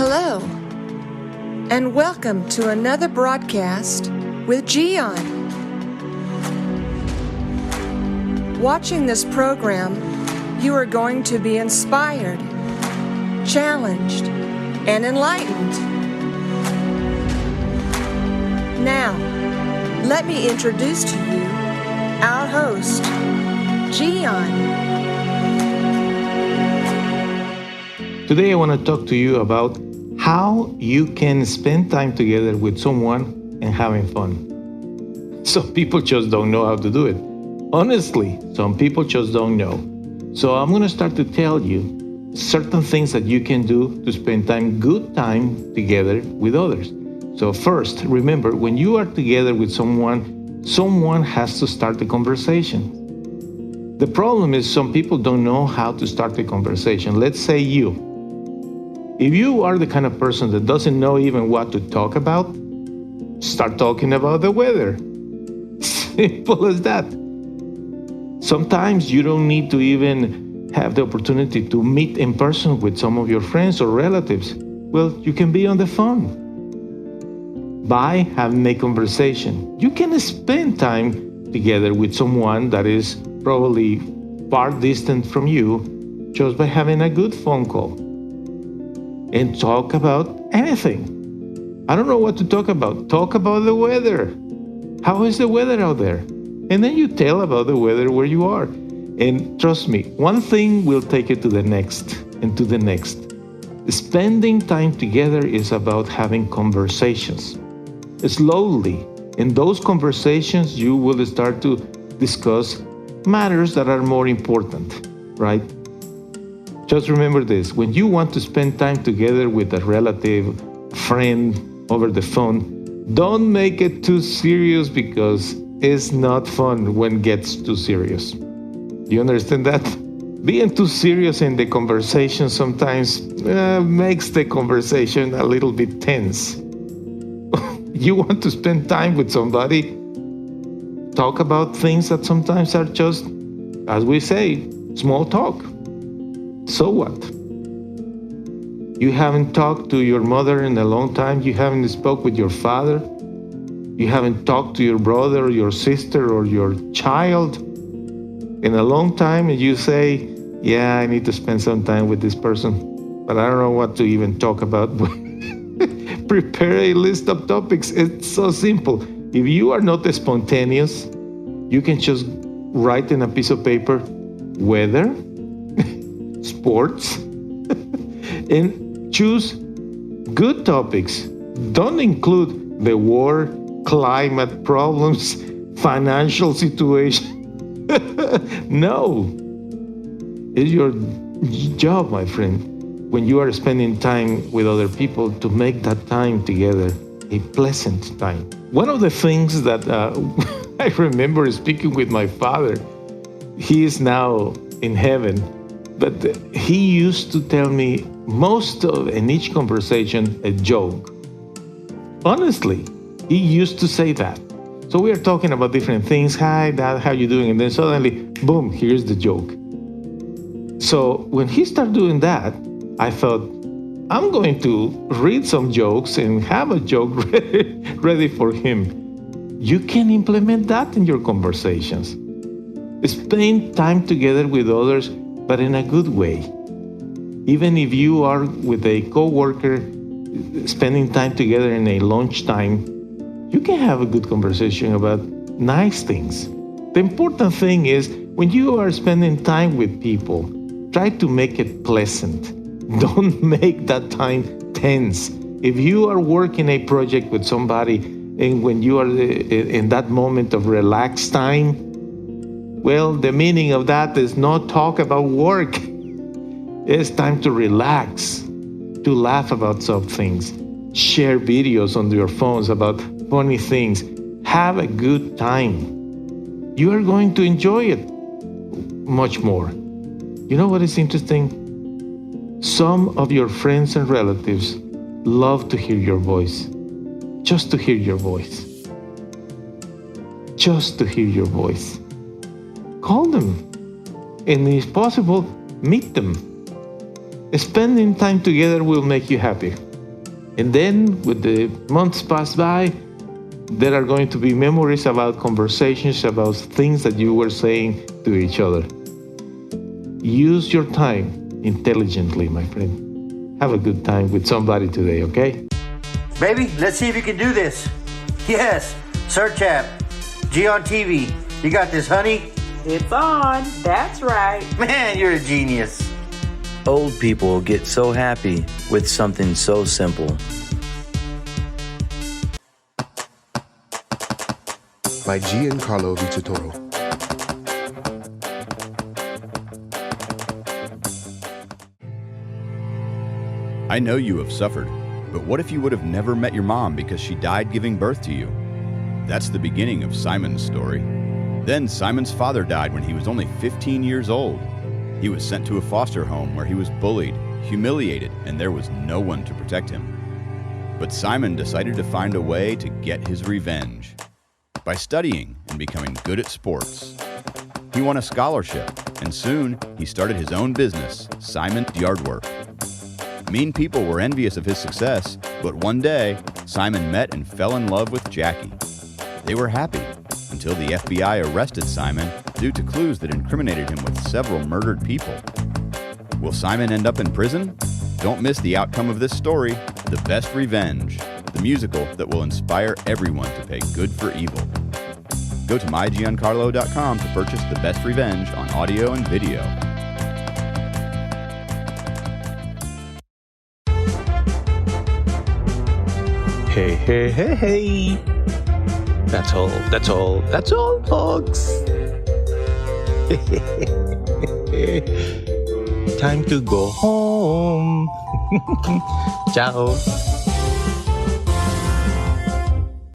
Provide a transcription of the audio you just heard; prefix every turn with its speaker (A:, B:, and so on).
A: Hello, and welcome to another broadcast with Gian. Watching this program, you are going to be inspired, challenged, and enlightened. Now, let me introduce to you our host, Gian.
B: Today I want to talk to you about how you can spend time together with someone and having fun. Some people just don't know how to do it. Honestly, some people just don't know. So I'm going to start to tell you certain things that you can do to spend good time together with others. So first, remember, when you are together with someone has to start the conversation. The problem is some people don't know how to start the conversation. Let's say you. If you are the kind of person that doesn't know even what to talk about, start talking about the weather. Simple as that. Sometimes you don't need to even have the opportunity to meet in person with some of your friends or relatives. Well, you can be on the phone. By having a conversation, you can spend time together with someone that is probably far distant from you just by having a good phone call. And talk about anything. I don't know what to talk about. Talk about the weather. How is the weather out there? And then you tell about the weather where you are. And trust me, one thing will take you to the next and to the next. Spending time together is about having conversations. Slowly, in those conversations, you will start to discuss matters that are more important, right? Just remember this, when you want to spend time together with a relative, friend over the phone, don't make it too serious because it's not fun when it gets too serious. You understand that? Being too serious in the conversation sometimes makes the conversation a little bit tense. You want to spend time with somebody, talk about things that sometimes are just, as we say, small talk. So what? You haven't talked to your mother in a long time. You haven't spoke with your father. You haven't talked to your brother or your sister or your child in a long time. And you say, yeah, I need to spend some time with this person, but I don't know what to even talk about. Prepare a list of topics. It's so simple. If you are not spontaneous, you can just write in a piece of paper, weather, sports, and choose good topics. Don't include the war, climate problems, financial situation. No. It's your job, my friend, when you are spending time with other people, to make that time together a pleasant time. One of the things that I remember speaking with my father, he is now in heaven, but he used to tell me in each conversation, a joke. Honestly, he used to say that. So we are talking about different things. Hi, Dad, how you doing? And then suddenly, boom, here's the joke. So when he started doing that, I thought, I'm going to read some jokes and have a joke ready for him. You can implement that in your conversations. Spend time together with others, but in a good way. Even if you are with a coworker, spending time together in a lunchtime, you can have a good conversation about nice things. The important thing is, when you are spending time with people, try to make it pleasant. Don't make that time tense. If you are working a project with somebody, and when you are in that moment of relaxed time, well, the meaning of that is not talk about work. It's time to relax, to laugh about some things, share videos on your phones about funny things. Have a good time. You are going to enjoy it much more. You know what is interesting? Some of your friends and relatives love to hear your voice. Just to hear your voice. Just to hear your voice. Call them, and if possible, meet them. Spending time together will make you happy. And then, with the months pass by, there are going to be memories about conversations, about things that you were saying to each other. Use your time intelligently, my friend. Have a good time with somebody today, okay?
C: Baby, let's see if you can do this. Yes, search app, Gian TV. You got this, honey?
D: It's on. That's right.
C: Man, you're a genius.
E: Old people get so happy with something so simple.
F: By Giancarlo Vincitoro.
G: I know you have suffered, but what if you would have never met your mom because she died giving birth to you? That's the beginning of Simon's story. Then Simon's father died when he was only 15 years old. He was sent to a foster home where he was bullied, humiliated, and there was no one to protect him. But Simon decided to find a way to get his revenge by studying and becoming good at sports. He won a scholarship, and soon he started his own business, Simon's Yard Work. Mean people were envious of his success, but one day, Simon met and fell in love with Jackie. They were happy until the FBI arrested Simon due to clues that incriminated him with several murdered people. Will Simon end up in prison? Don't miss the outcome of this story, The Best Revenge, the musical that will inspire everyone to pay good for evil. Go to mygiancarlo.com to purchase The Best Revenge on audio and video.
H: Hey, hey, hey, hey. That's all, folks. Time to go home. Ciao.